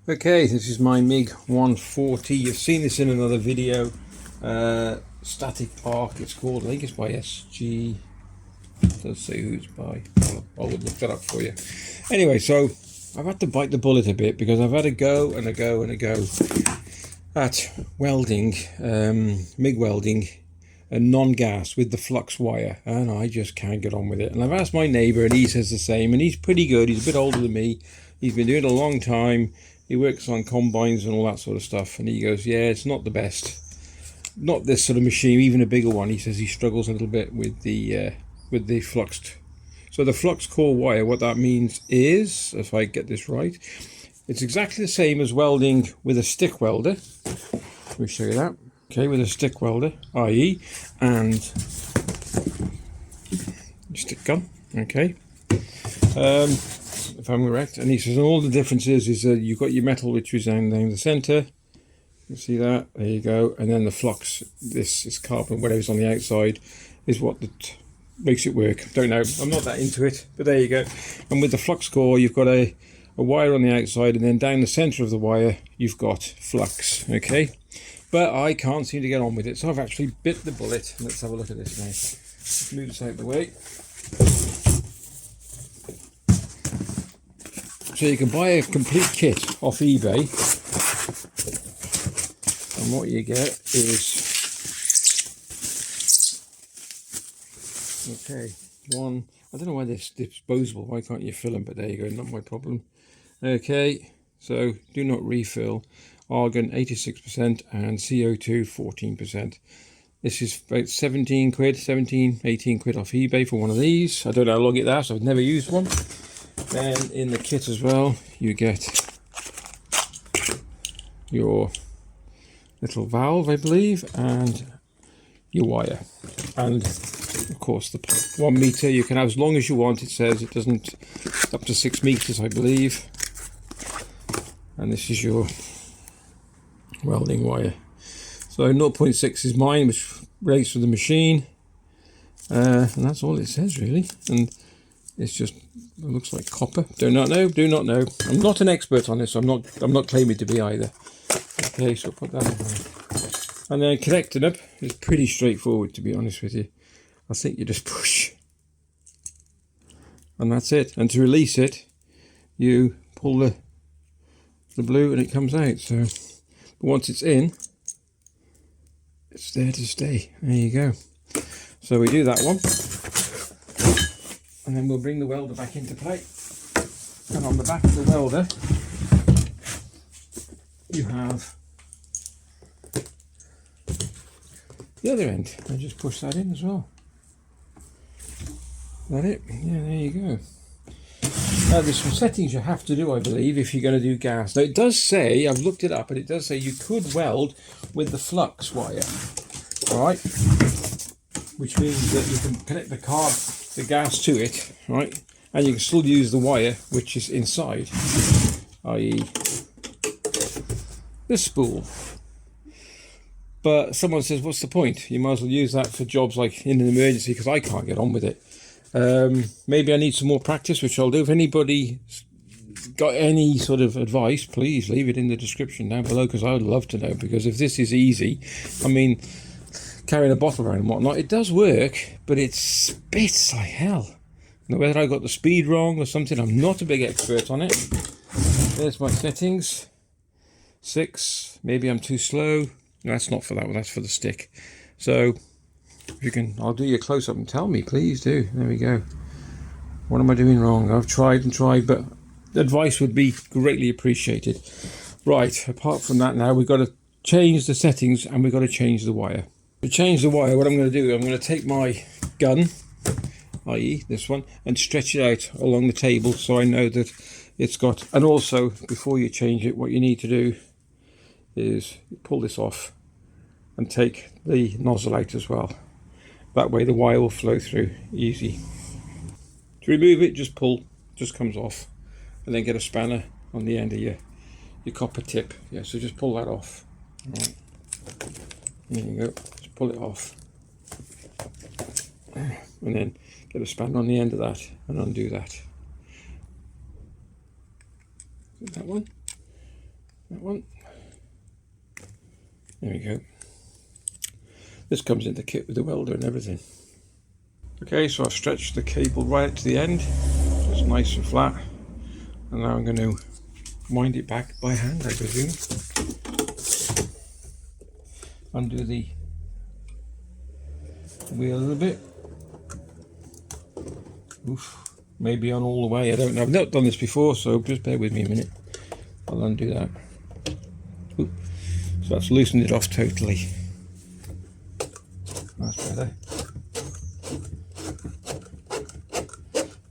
Okay, this is my MiG 140. You've seen this in another video. Static Arc, it's called. I think it's by SG. It does say who it's by. I would look that up for you. Anyway, so I've had to bite the bullet a bit because I've had a go and a go and a go at welding, MiG welding, and non-gas with the flux wire, and I just can't get on with it. And I've asked my neighbour, and he says the same, and he's pretty good. He's a bit older than me. He's been doing it a long time. He works on combines and all that sort of stuff, and he goes, yeah, it's not the best. Not this sort of machine, even a bigger one. He says he struggles a little bit with the fluxed. So the flux core wire, what that means is, if I get this right, it's exactly the same as welding with a stick welder. Let me show you that. Okay, with a stick welder, i.e. and stick gun, okay. If I'm correct, and he says all the differences is that you've got your metal which is down the center. You see that? There you go. And then the flux, this is carbon, whatever's on the outside, is what makes it work. Don't know. I'm not that into it, but there you go. And with the flux core, you've got a wire on the outside, and then down the center of the wire, you've got flux. Okay. But I can't seem to get on with it, so I've actually bit the bullet. Let's have a look at this now. Let's move this out of the way. So you can buy a complete kit off eBay, and what you get is, okay, one, I don't know why this is disposable, why can't you fill them, but there you go, not my problem. Okay, so do not refill, argon 86% and CO2 14%. This is about 17 quid, 18 quid off eBay for one of these. I don't know how long it lasts, I've never used one. Then in the kit as well, you get your little valve, I believe, and your wire. And of course the 1 meter, you can have as long as you want. It says it doesn't, up to 6 meters, I believe. And this is your welding wire. So 0.6 is mine, which rates for the machine. And that's all it says really. And it's just, it looks like copper. Do not know. I'm not an expert on this, so I'm not claiming to be either. Okay, so put that in there. And then connecting up is pretty straightforward, to be honest with you. I think you just push. And that's it. And to release it, you pull the blue and it comes out. So but once it's in, it's there to stay. There you go. So we do that one. And then we'll bring the welder back into play. And on the back of the welder, you have the other end. I just push that in as well. Is that it? Yeah, there you go. Now there's some settings you have to do, I believe, if you're going to do gas. Now it does say, I've looked it up, and it does say you could weld with the flux wire. Alright? Which means that you can connect the gas to it, right? And you can still use the wire which is inside, i.e. this spool. But someone says, what's the point? You might as well use that for jobs like in an emergency, because I can't get on with it. Maybe I need some more practice, which I'll do. If anybody got any sort of advice, please leave it in the description down below, because I would love to know. Because if this is easy, I mean, carrying a bottle around and whatnot, it does work, but it spits like hell. Now, whether I got the speed wrong or something, I'm not a big expert on it. There's my settings. 6, maybe I'm too slow. No, that's not for that one, that's for the stick. So if you can, I'll do your close-up and tell me, please do. There we go. What am I doing wrong? I've tried and tried, but advice would be greatly appreciated. Right, apart from that now, we've got to change the settings and we've got to change the wire. To change the wire, what I'm going to do, I'm going to take my gun, i.e. this one, and stretch it out along the table so I know that it's got, and also before you change it, what you need to do is pull this off and take the nozzle out as well. That way the wire will flow through easy. To remove it, just pull, just comes off, and then get a spanner on the end of your copper tip. Yeah, so just pull that off. All right. There you go. Just pull it off, and then get a spanner on the end of that and undo that. That one. That one. There we go. This comes in the kit with the welder and everything. Okay, so I've stretched the cable right to the end. It's nice and flat. And now I'm going to wind it back by hand, I presume. Undo the wheel a little bit. Oof, maybe on all the way, I don't know. I've not done this before, so just bear with me a minute. I'll undo that. Ooh. So that's loosened it off totally. That's better.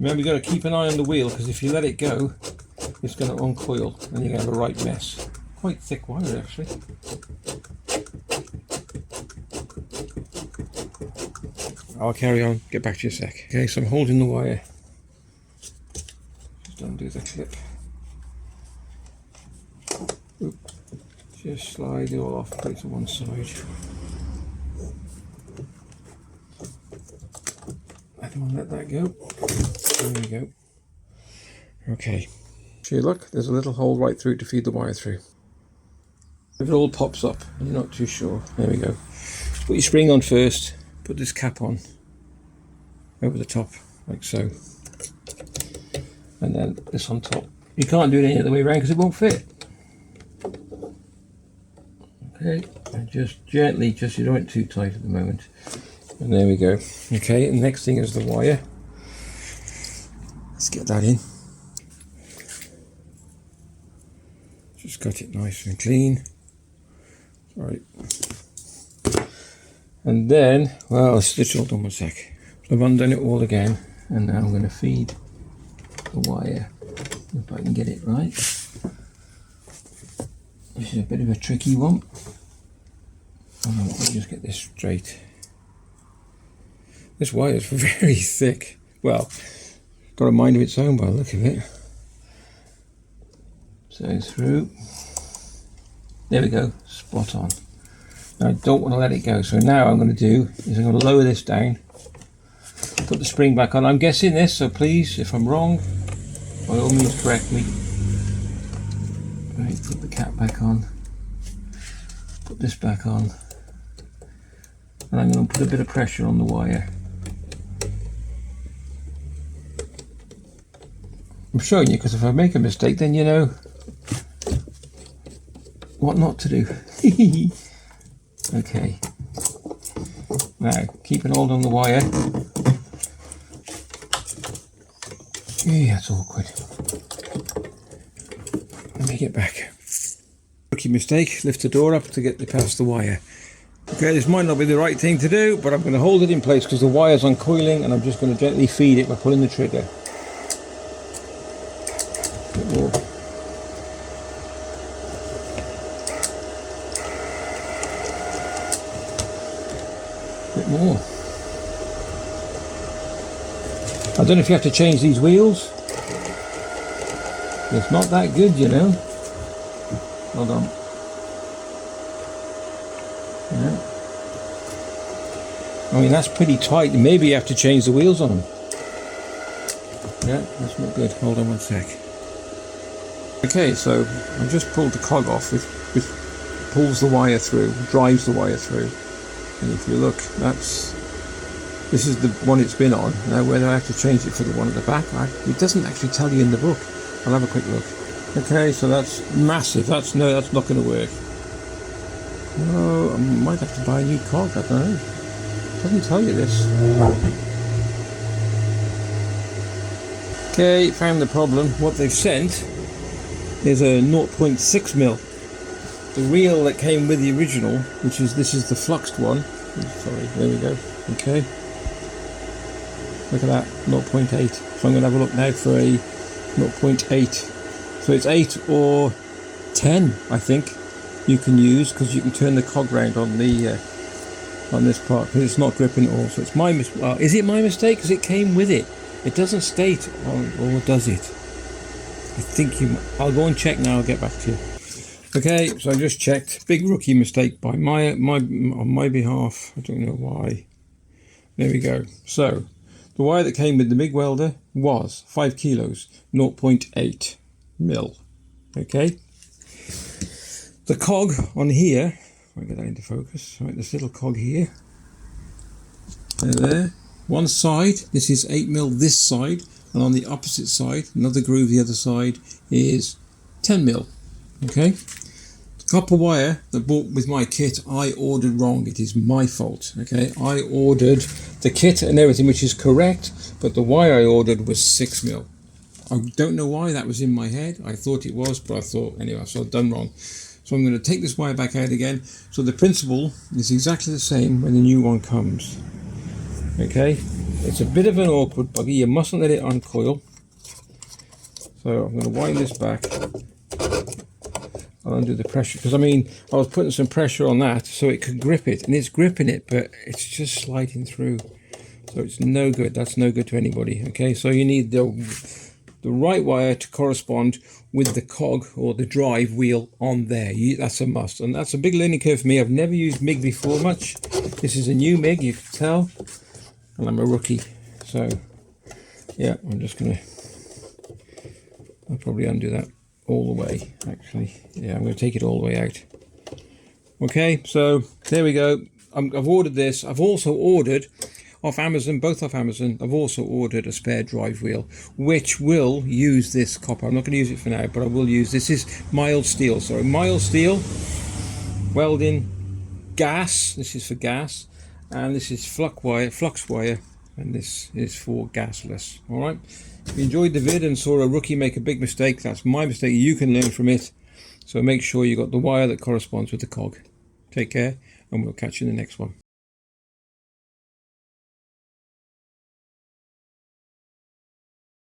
Remember, you've got to keep an eye on the wheel, because if you let it go, it's going to uncoil and you're going to have a right mess. Quite thick wire, actually. I'll carry on, get back to you in a sec. Okay, so I'm holding the wire. Just undo the clip. Oop. Just slide it all off, put it to one side. I don't want to let that go. There we go. Okay. See, look, there's a little hole right through to feed the wire through. If it all pops up and you're not too sure, there we go. Put your spring on first, put this cap on over the top, like so. And then this on top. You can't do it any other way around because it won't fit. Okay, and just gently, you don't want it too tight at the moment. And there we go. Okay, and the next thing is the wire. Let's get that in. Just got it nice and clean. Right. And then, well, let's switch hold on one sec. So I've undone it all again, and now I'm going to feed the wire. If I can get it right. This is a bit of a tricky one. Let me just get this straight. This wire is very thick. Well, got a mind of its own by the look of it. So through. There we go, spot on. Now I don't want to let it go, so now I'm going to do is I'm going to lower this down, put the spring back on. I'm guessing this, so please, if I'm wrong, by all means correct me. Right, put the cap back on, put this back on, and I'm going to put a bit of pressure on the wire. I'm showing you because if I make a mistake, then you know what not to do. Okay. Now, keep an hold on the wire. Yeah, that's awkward. Let me get back. Rookie mistake, lift the door up to get past the wire. Okay, this might not be the right thing to do, but I'm going to hold it in place because the wire's uncoiling and I'm just going to gently feed it by pulling the trigger. A bit more. Bit more. I don't know if you have to change these wheels. It's not that good, you know. Hold on. Yeah. I mean, that's pretty tight. Maybe you have to change the wheels on them. Yeah, that's not good. Hold on one sec. Okay, so I've just pulled the cog off, which pulls the wire through, drives the wire through. And if you look, this is the one it's been on. Now whether I have to change it for the one at the back, it doesn't actually tell you in the book. I'll have a quick look. Okay, so that's massive. That's not going to work. No, I might have to buy a new cog. I don't know. It doesn't tell you this. Okay, found the problem. What they've sent is a 0.6 mil. The reel that came with the original, this is the fluxed one. Sorry, there we go. Okay. Look at that, 0.8. So I'm going to have a look now for a 0.8. So it's 8 or 10, I think, you can use, because you can turn the cog round on the on this part, because it's not gripping at all. So it's my mistake. Is it my mistake? Because it came with it. It doesn't state, or does it? I think I'll go and check now. I'll get back to you. Okay, so I just checked. Big rookie mistake by on my behalf. I don't know why. There we go. So the wire that came with the MIG welder was 5 kilos, 0.8 mil. Okay. The cog on here, I'll get that into focus, right, this little cog here, there, one side, this is 8mm this side, and on the opposite side, another groove the other side is 10mm, okay? The copper wire that bought with my kit, I ordered wrong, it is my fault, okay? I ordered the kit and everything, which is correct, but the wire I ordered was 6mm. I don't know why that was in my head, I thought it was, but I thought, anyway, so I've done wrong. So I'm going to take this wire back out again. So the principle is exactly the same when the new one comes. Okay, it's a bit of an awkward buggy. You mustn't let it uncoil. So I'm going to wind this back. I'll undo the pressure because I was putting some pressure on that so it could grip it, and it's gripping it, but it's just sliding through. So it's no good. That's no good to anybody. Okay, so you need the right wire to correspond with the cog or the drive wheel on there. That's a must, and that's a big learning curve for me. I've never used MIG before much. This is a new MIG, you can tell, and I'm a rookie. So yeah, I'll probably undo that all the way, actually. Yeah, I'm going to take it all the way out. Okay, so there we go. I've ordered this. I've also ordered off Amazon, both off Amazon, I've also ordered a spare drive wheel, which will use this copper. I'm not going to use it for now, but I will use, this is mild steel. So mild steel, welding, gas, this is for gas, and this is flux wire, and this is for gasless. All right. If you enjoyed the vid and saw a rookie make a big mistake, that's my mistake. You can learn from it. So make sure you got the wire that corresponds with the cog. Take care, and we'll catch you in the next one.